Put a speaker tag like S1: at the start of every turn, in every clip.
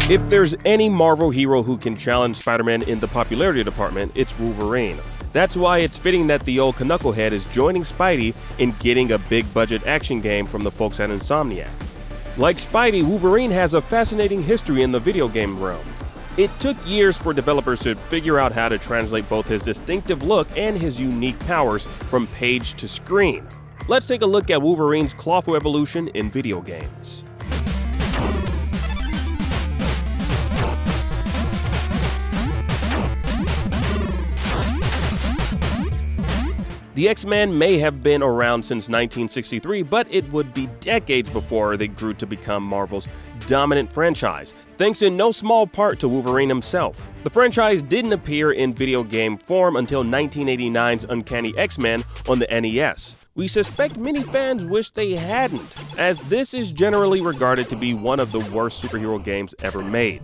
S1: If there's any Marvel hero who can challenge Spider-Man in the popularity department, it's Wolverine. That's why it's fitting that the old knucklehead is joining Spidey in getting a big-budget action game from the folks at Insomniac. Like Spidey, Wolverine has a fascinating history in the video game realm. It took years for developers to figure out how to translate both his distinctive look and his unique powers from page to screen. Let's take a look at Wolverine's Clawful evolution in video games. The X-Men may have been around since 1963, but it would be decades before they grew to become Marvel's dominant franchise, thanks in no small part to Wolverine himself. The franchise didn't appear in video game form until 1989's Uncanny X-Men on the NES. We suspect many fans wish they hadn't, as this is generally regarded to be one of the worst superhero games ever made.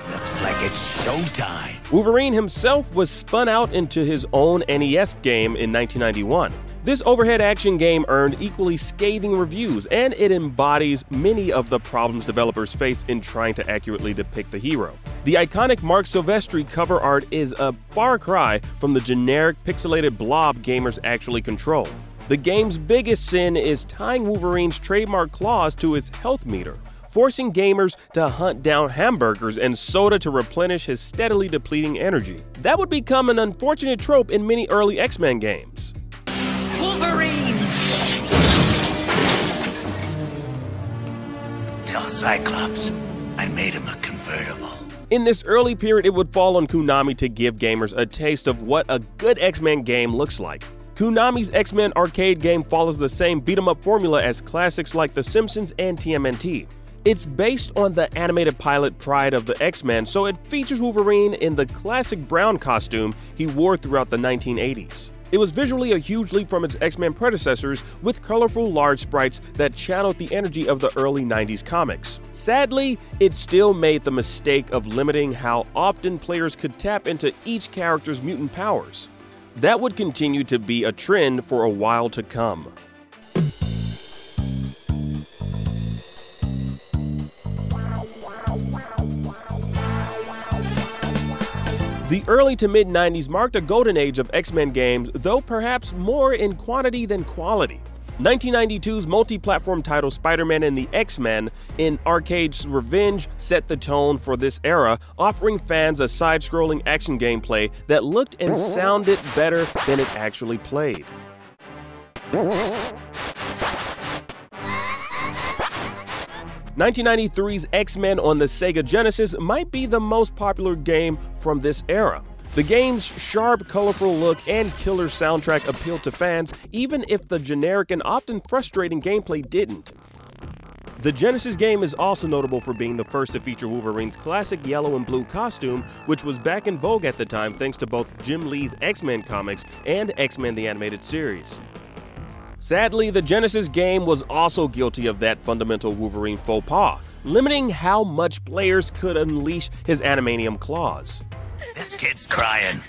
S2: Looks like it's showtime.
S1: Wolverine himself was spun out into his own NES game in 1991. This overhead action game earned equally scathing reviews, and it embodies many of the problems developers face in trying to accurately depict the hero. The iconic Marc Silvestri cover art is a far cry from the generic pixelated blob gamers actually control. The game's biggest sin is tying Wolverine's trademark claws to his health meter, forcing gamers to hunt down hamburgers and soda to replenish his steadily depleting energy. That would become an unfortunate trope in many early X-Men games.
S2: Wolverine! Tell Cyclops I made him a convertible.
S1: In this early period, it would fall on Konami to give gamers a taste of what a good X-Men game looks like. Konami's X-Men arcade game follows the same beat-em-up formula as classics like The Simpsons and TMNT. It's based on the animated pilot Pride of the X-Men, so it features Wolverine in the classic brown costume he wore throughout the 1980s. It was visually a huge leap from its X-Men predecessors, with colorful large sprites that channeled the energy of the early 90s comics. Sadly, it still made the mistake of limiting how often players could tap into each character's mutant powers. That would continue to be a trend for a while to come. The early to mid-90s marked a golden age of X-Men games, though perhaps more in quantity than quality. 1992's multi-platform title Spider-Man and the X-Men in Arcade's Revenge set the tone for this era, offering fans a side-scrolling action gameplay that looked and sounded better than it actually played. 1993's X-Men on the Sega Genesis might be the most popular game from this era. The game's sharp, colorful look and killer soundtrack appealed to fans, even if the generic and often frustrating gameplay didn't. The Genesis game is also notable for being the first to feature Wolverine's classic yellow and blue costume, which was back in vogue at the time thanks to both Jim Lee's X-Men comics and X-Men the Animated Series. Sadly, the Genesis game was also guilty of that fundamental Wolverine faux pas, limiting how much players could unleash his adamantium claws.
S2: This kid's crying.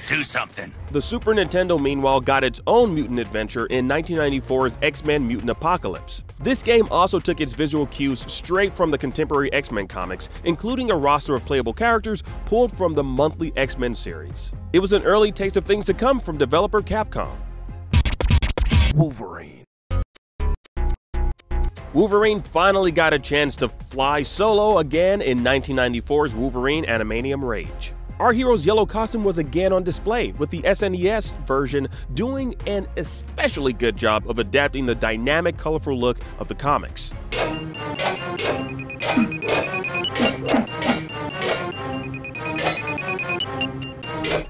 S2: Do something.
S1: The Super Nintendo, meanwhile, got its own mutant adventure in 1994's X-Men Mutant Apocalypse. This game also took its visual cues straight from the contemporary X-Men comics, including a roster of playable characters pulled from the monthly X-Men series. It was an early taste of things to come from developer Capcom. Wolverine finally got a chance to fly solo again in 1994's Wolverine Adamantium Rage. Our hero's yellow costume was again on display, with the SNES version doing an especially good job of adapting the dynamic, colorful look of the comics.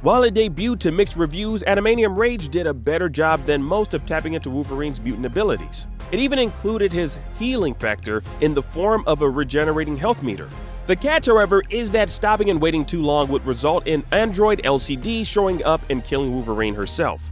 S1: While it debuted to mixed reviews, Adamantium Rage did a better job than most of tapping into Wolverine's mutant abilities. It even included his healing factor in the form of a regenerating health meter. The catch, however, is that stopping and waiting too long would result in Android LCD showing up and killing Wolverine herself.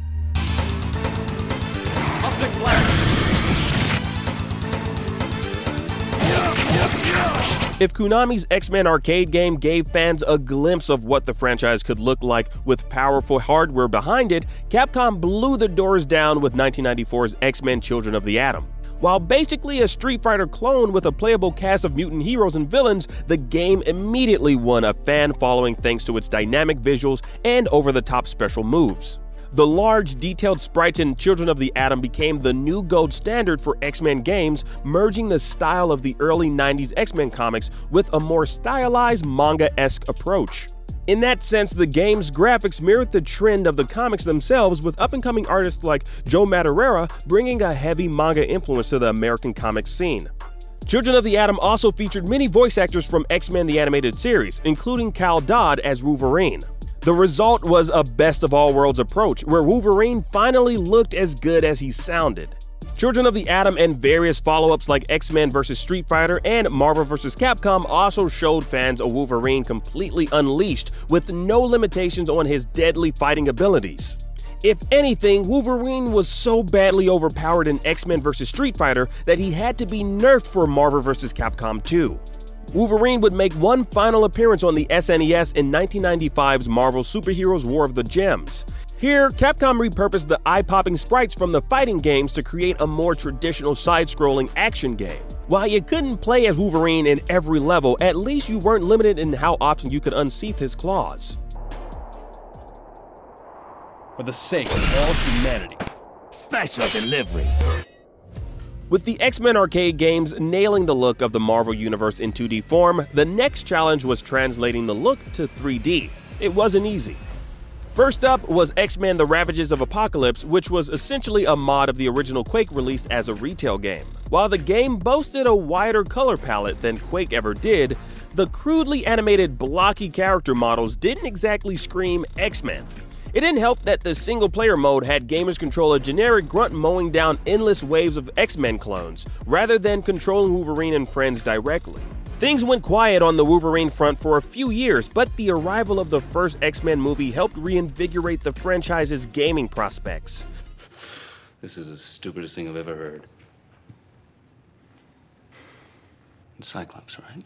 S1: If Konami's X-Men arcade game gave fans a glimpse of what the franchise could look like with powerful hardware behind it, Capcom blew the doors down with 1994's X-Men Children of the Atom. While basically a Street Fighter clone with a playable cast of mutant heroes and villains, the game immediately won a fan following thanks to its dynamic visuals and over-the-top special moves. The large, detailed sprites in Children of the Atom became the new gold standard for X-Men games, merging the style of the early 90s X-Men comics with a more stylized manga-esque approach. In that sense, the game's graphics mirrored the trend of the comics themselves, with up-and-coming artists like Joe Madureira bringing a heavy manga influence to the American comics scene. Children of the Atom also featured many voice actors from X-Men the Animated Series, including Cal Dodd as Wolverine. The result was a best-of-all-worlds approach, where Wolverine finally looked as good as he sounded. Children of the Atom and various follow-ups like X-Men vs. Street Fighter and Marvel vs. Capcom also showed fans a Wolverine completely unleashed, with no limitations on his deadly fighting abilities. If anything, Wolverine was so badly overpowered in X-Men vs. Street Fighter that he had to be nerfed for Marvel vs. Capcom 2. Wolverine would make one final appearance on the SNES in 1995's Marvel Superheroes War of the Gems. Here, Capcom repurposed the eye-popping sprites from the fighting games to create a more traditional side-scrolling action game. While you couldn't play as Wolverine in every level, at least you weren't limited in how often you could unsheath his claws.
S3: For the sake of all humanity.
S2: Special delivery.
S1: With the X-Men arcade games nailing the look of the Marvel Universe in 2D form, the next challenge was translating the look to 3D. It wasn't easy. First up was X-Men: The Ravages of Apocalypse, which was essentially a mod of the original Quake released as a retail game. While the game boasted a wider color palette than Quake ever did, the crudely animated blocky character models didn't exactly scream X-Men. It didn't help that the single-player mode had gamers control a generic grunt mowing down endless waves of X-Men clones, rather than controlling Wolverine and friends directly. Things went quiet on the Wolverine front for a few years, but the arrival of the first X-Men movie helped reinvigorate the franchise's gaming prospects.
S4: This is the stupidest thing I've ever heard. It's Cyclops, right?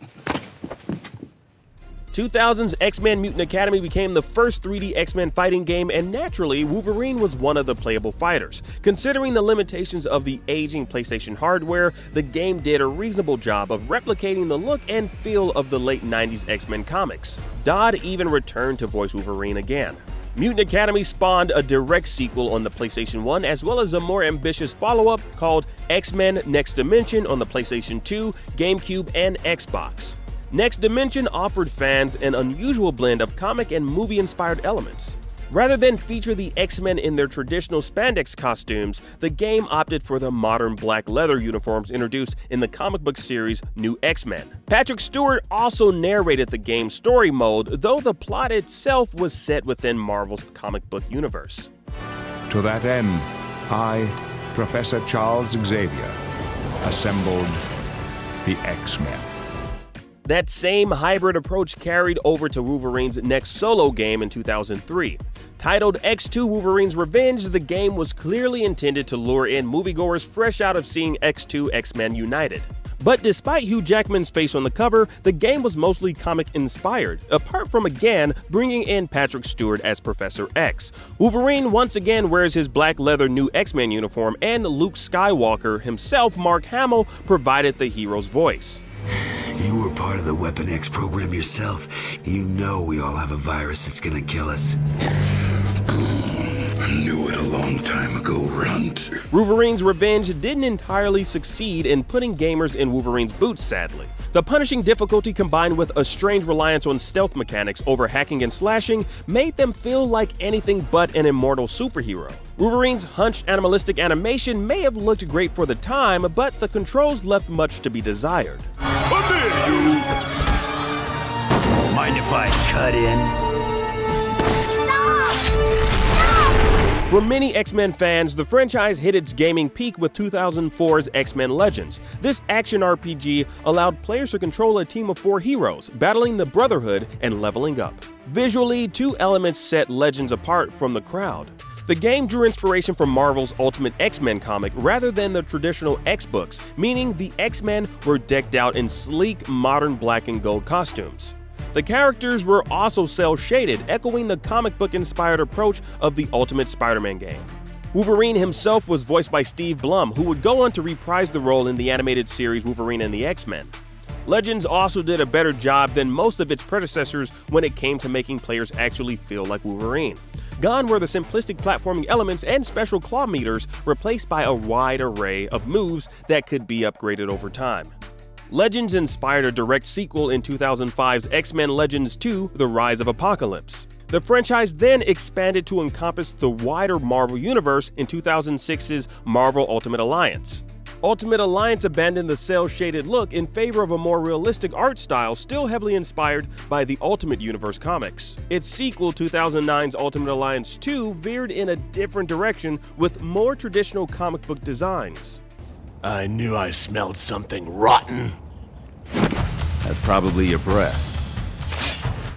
S1: 2000's X-Men Mutant Academy became the first 3D X-Men fighting game, and naturally, Wolverine was one of the playable fighters. Considering the limitations of the aging PlayStation hardware, the game did a reasonable job of replicating the look and feel of the late 90s X-Men comics. Dodd even returned to voice Wolverine again. Mutant Academy spawned a direct sequel on the PlayStation 1, as well as a more ambitious follow-up called X-Men Next Dimension on the PlayStation 2, GameCube, and Xbox. Next Dimension offered fans an unusual blend of comic and movie-inspired elements. Rather than feature the X-Men in their traditional spandex costumes, the game opted for the modern black leather uniforms introduced in the comic book series New X-Men. Patrick Stewart also narrated the game's story mode, though the plot itself was set within Marvel's comic book universe.
S5: To that end, I, Professor Charles Xavier, assembled the X-Men.
S1: That same hybrid approach carried over to Wolverine's next solo game in 2003. Titled X2 Wolverine's Revenge, the game was clearly intended to lure in moviegoers fresh out of seeing X2 X-Men United. But despite Hugh Jackman's face on the cover, the game was mostly comic-inspired, apart from again bringing in Patrick Stewart as Professor X. Wolverine once again wears his black leather New X-Men uniform, and Luke Skywalker himself, Mark Hamill, provided the hero's voice.
S2: You were part of the Weapon X program yourself. You know we all have a virus that's gonna kill us. I knew it a long time ago, Runt.
S1: Wolverine's Revenge didn't entirely succeed in putting gamers in Wolverine's boots, sadly. The punishing difficulty combined with a strange reliance on stealth mechanics over hacking and slashing made them feel like anything but an immortal superhero. Wolverine's hunched animalistic animation may have looked great for the time, but the controls left much to be desired.
S2: Come here, you! Mind if I cut in?
S1: For many X-Men fans, the franchise hit its gaming peak with 2004's X-Men Legends. This action RPG allowed players to control a team of 4 heroes, battling the Brotherhood and leveling up. Visually, 2 elements set Legends apart from the crowd. The game drew inspiration from Marvel's Ultimate X-Men comic rather than the traditional X-books, meaning the X-Men were decked out in sleek, modern black and gold costumes. The characters were also cel-shaded, echoing the comic book-inspired approach of the Ultimate Spider-Man game. Wolverine himself was voiced by Steve Blum, who would go on to reprise the role in the animated series Wolverine and the X-Men. Legends also did a better job than most of its predecessors when it came to making players actually feel like Wolverine. Gone were the simplistic platforming elements and special claw meters, replaced by a wide array of moves that could be upgraded over time. Legends inspired a direct sequel in 2005's X-Men Legends 2: The Rise of Apocalypse. The franchise then expanded to encompass the wider Marvel Universe in 2006's Marvel Ultimate Alliance. Ultimate Alliance abandoned the cel-shaded look in favor of a more realistic art style still heavily inspired by the Ultimate Universe comics. Its sequel, 2009's Ultimate Alliance 2, veered in a different direction with more traditional comic book designs.
S6: I knew I smelled something rotten. That's probably your breath.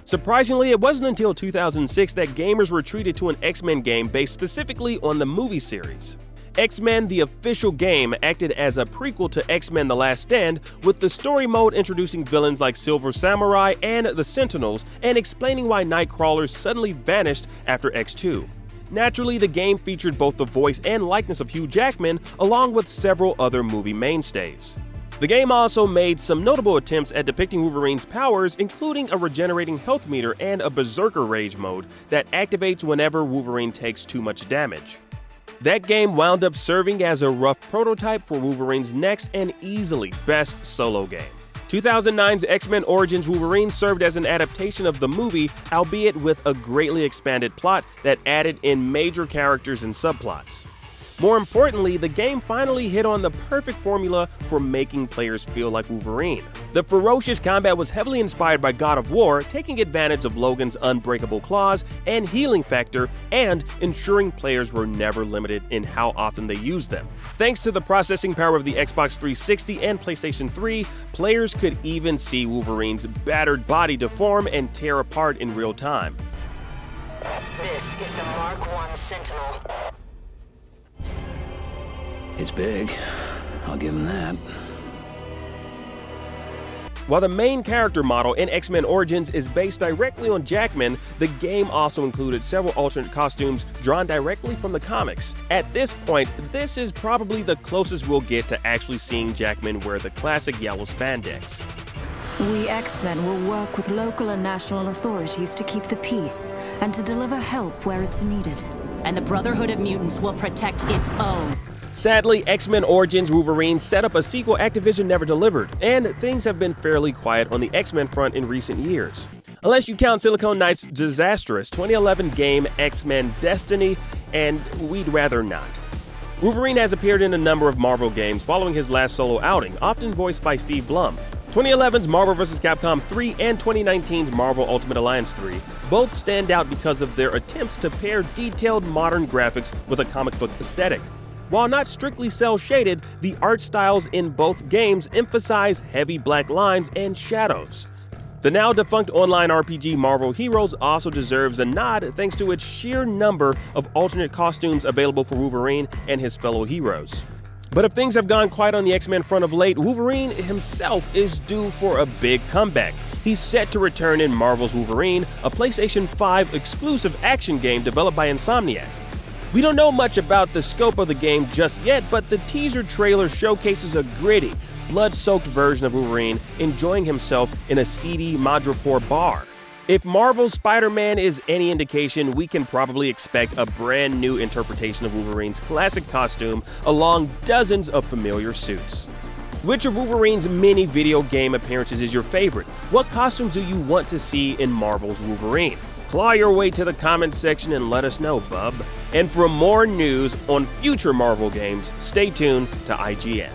S1: Surprisingly, it wasn't until 2006 that gamers were treated to an X-Men game based specifically on the movie series. X-Men: The Official Game acted as a prequel to X-Men: The Last Stand, with the story mode introducing villains like Silver Samurai and the Sentinels, and explaining why Nightcrawler suddenly vanished after X2. Naturally, the game featured both the voice and likeness of Hugh Jackman, along with several other movie mainstays. The game also made some notable attempts at depicting Wolverine's powers, including a regenerating health meter and a Berserker Rage mode that activates whenever Wolverine takes too much damage. That game wound up serving as a rough prototype for Wolverine's next and easily best solo game. 2009's X-Men Origins Wolverine served as an adaptation of the movie, albeit with a greatly expanded plot that added in major characters and subplots. More importantly, the game finally hit on the perfect formula for making players feel like Wolverine. The ferocious combat was heavily inspired by God of War, taking advantage of Logan's unbreakable claws and healing factor, and ensuring players were never limited in how often they used them. Thanks to the processing power of the Xbox 360 and PlayStation 3, players could even see Wolverine's battered body deform and tear apart in real time.
S7: This is the Mark 1 Sentinel.
S6: It's big. I'll give him that.
S1: While the main character model in X-Men Origins is based directly on Jackman, the game also included several alternate costumes drawn directly from the comics. At this point, this is probably the closest we'll get to actually seeing Jackman wear the classic yellow spandex.
S8: We X-Men will work with local and national authorities to keep the peace and to deliver help where it's needed.
S9: And the Brotherhood of Mutants will protect its own.
S1: Sadly, X-Men Origins Wolverine set up a sequel Activision never delivered, and things have been fairly quiet on the X-Men front in recent years. Unless you count Silicon Knight's disastrous 2011 game X-Men Destiny, and we'd rather not. Wolverine has appeared in a number of Marvel games following his last solo outing, often voiced by Steve Blum. 2011's Marvel vs. Capcom 3 and 2019's Marvel Ultimate Alliance 3 both stand out because of their attempts to pair detailed modern graphics with a comic book aesthetic. While not strictly cel-shaded, the art styles in both games emphasize heavy black lines and shadows. The now defunct online RPG Marvel Heroes also deserves a nod thanks to its sheer number of alternate costumes available for Wolverine and his fellow heroes. But if things have gone quiet on the X-Men front of late, Wolverine himself is due for a big comeback. He's set to return in Marvel's Wolverine, a PlayStation 5 exclusive action game developed by Insomniac. We don't know much about the scope of the game just yet, but the teaser trailer showcases a gritty, blood-soaked version of Wolverine enjoying himself in a seedy Madripoor bar. If Marvel's Spider-Man is any indication, we can probably expect a brand new interpretation of Wolverine's classic costume along dozens of familiar suits. Which of Wolverine's many video game appearances is your favorite? What costumes do you want to see in Marvel's Wolverine? Claw your way to the comments section and let us know, bub. And for more news on future Marvel games, stay tuned to IGN.